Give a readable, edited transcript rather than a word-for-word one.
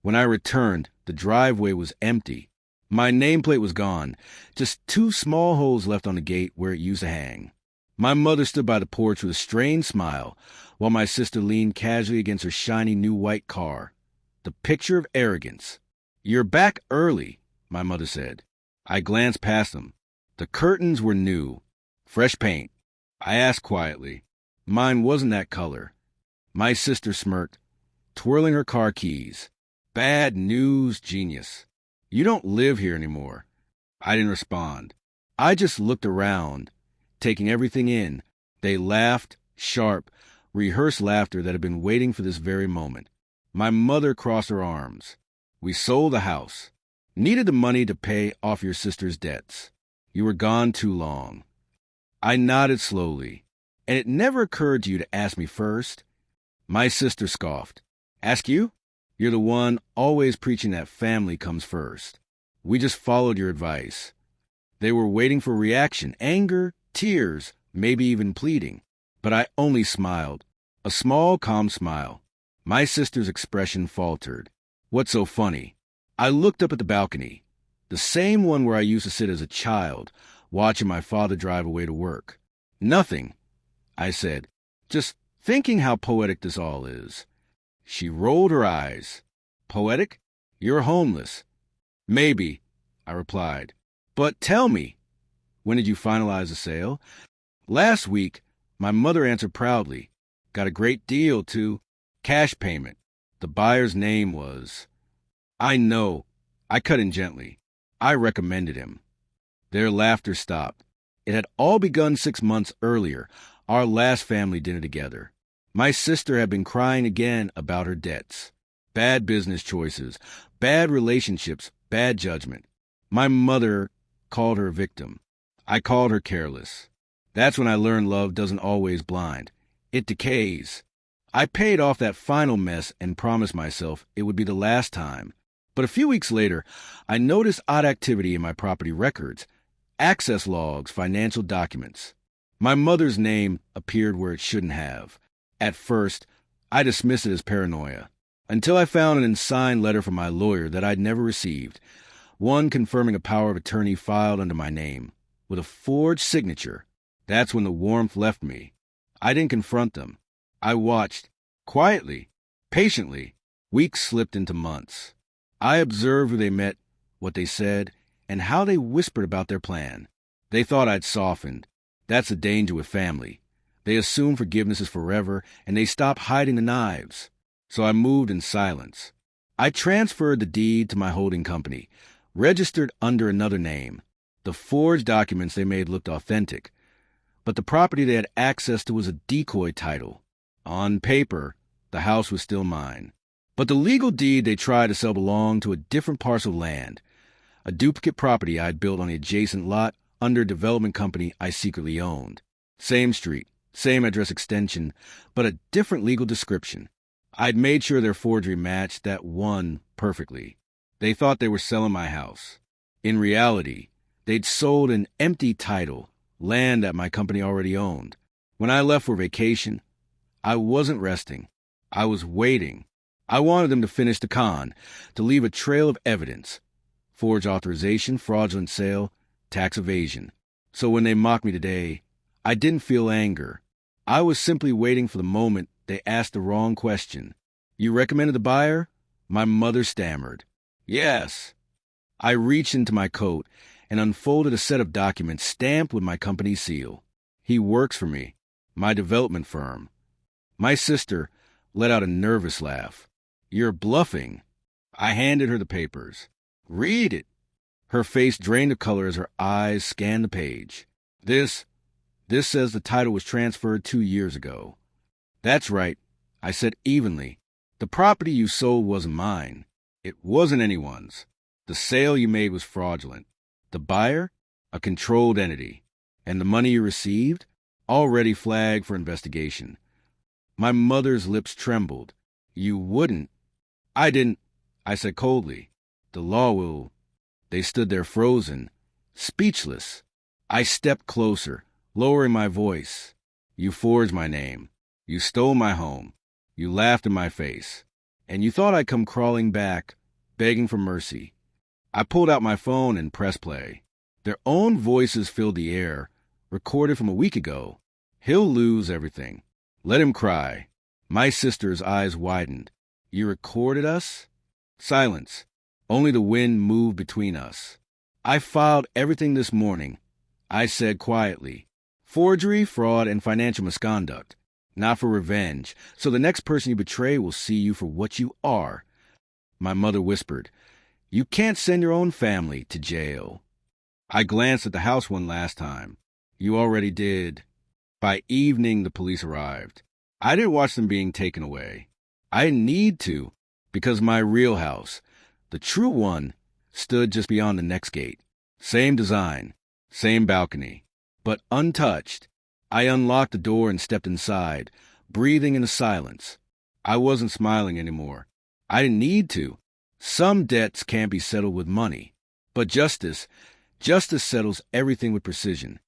When I returned, the driveway was empty. My nameplate was gone, just 2 small holes left on the gate where it used to hang. My mother stood by the porch with a strained smile, while my sister leaned casually against her shiny new white car. The picture of arrogance. "You're back early," my mother said. I glanced past them. The curtains were new. Fresh paint. I asked quietly. Mine wasn't that color. My sister smirked, twirling her car keys. "Bad news, genius. You don't live here anymore." I didn't respond. I just looked around, taking everything in. They laughed, sharp, rehearsed laughter that had been waiting for this very moment. My mother crossed her arms. "We sold the house. Needed the money to pay off your sister's debts. You were gone too long." I nodded slowly. "And it never occurred to you to ask me first?" My sister scoffed. "Ask you? You're the one always preaching that family comes first. We just followed your advice." They were waiting for reaction, anger, tears, maybe even pleading. But I only smiled. A small, calm smile. My sister's expression faltered. "What's so funny?" I looked up at the balcony, the same one where I used to sit as a child, watching my father drive away to work. "Nothing," I said. "Just thinking how poetic this all is." She rolled her eyes. "Poetic? You're homeless." "Maybe," I replied. "But tell me, when did you finalize the sale?" "Last week," my mother answered proudly. "Got a great deal, too. Cash payment. The buyer's name was—" "I know." I cut in gently. "I recommended him." Their laughter stopped. It had all begun 6 months earlier, our last family dinner together. My sister had been crying again about her debts. Bad business choices, bad relationships, bad judgment. My mother called her a victim. I called her careless. That's when I learned love doesn't always blind. It decays. I paid off that final mess and promised myself it would be the last time. But a few weeks later, I noticed odd activity in my property records, access logs, financial documents. My mother's name appeared where it shouldn't have. At first, I dismissed it as paranoia, until I found an unsigned letter from my lawyer that I'd never received, one confirming a power of attorney filed under my name, with a forged signature. That's when the warmth left me. I didn't confront them. I watched, quietly, patiently. Weeks slipped into months. I observed who they met, what they said, and how they whispered about their plan. They thought I'd softened. That's the danger with family. They assume forgiveness is forever, and they stop hiding the knives. So I moved in silence. I transferred the deed to my holding company, registered under another name. The forged documents they made looked authentic, but the property they had access to was a decoy title. On paper, the house was still mine. But the legal deed they tried to sell belonged to a different parcel of land, a duplicate property I had built on the adjacent lot under a development company I secretly owned. Same street, same address extension, but a different legal description. I'd made sure their forgery matched that one perfectly. They thought they were selling my house. In reality, they'd sold an empty title, land that my company already owned. When I left for vacation, I wasn't resting. I was waiting. I wanted them to finish the con, to leave a trail of evidence. Forged authorization, fraudulent sale, tax evasion. So when they mocked me today, I didn't feel anger. I was simply waiting for the moment they asked the wrong question. "You recommended the buyer?" My mother stammered. "Yes." I reached into my coat and unfolded a set of documents stamped with my company's seal. "He works for me, my development firm." My sister let out a nervous laugh. "You're bluffing." I handed her the papers. "Read it." Her face drained of color as her eyes scanned the page. This says the title was transferred 2 years ago." "That's right," I said evenly. "The property you sold wasn't mine. It wasn't anyone's. The sale you made was fraudulent. The buyer? A controlled entity. And the money you received? Already flagged for investigation." My mother's lips trembled. "You wouldn't." "I didn't," I said coldly. "The law will—" They stood there frozen, speechless. I stepped closer, lowering my voice. "You forged my name. You stole my home. You laughed in my face. And you thought I'd come crawling back, begging for mercy. I pulled out my phone and pressed play. Their own voices filled the air, recorded from a week ago. He'll lose everything. Let him cry. My sister's eyes widened. You recorded us? Silence. Only the wind moved between us. I filed everything this morning. I said quietly, forgery, fraud, and financial misconduct. Not for revenge, so the next person you betray will see you for what you are. My mother whispered, you can't send your own family to jail. I glanced at the house one last time. You already did. By evening, the police arrived. I didn't watch them being taken away. I didn't need to, because my real house, the true one, stood just beyond the next gate. Same design, same balcony, but untouched. I unlocked the door and stepped inside, breathing in the silence. I wasn't smiling anymore. I didn't need to. Some debts can't be settled with money. But justice settles everything with precision.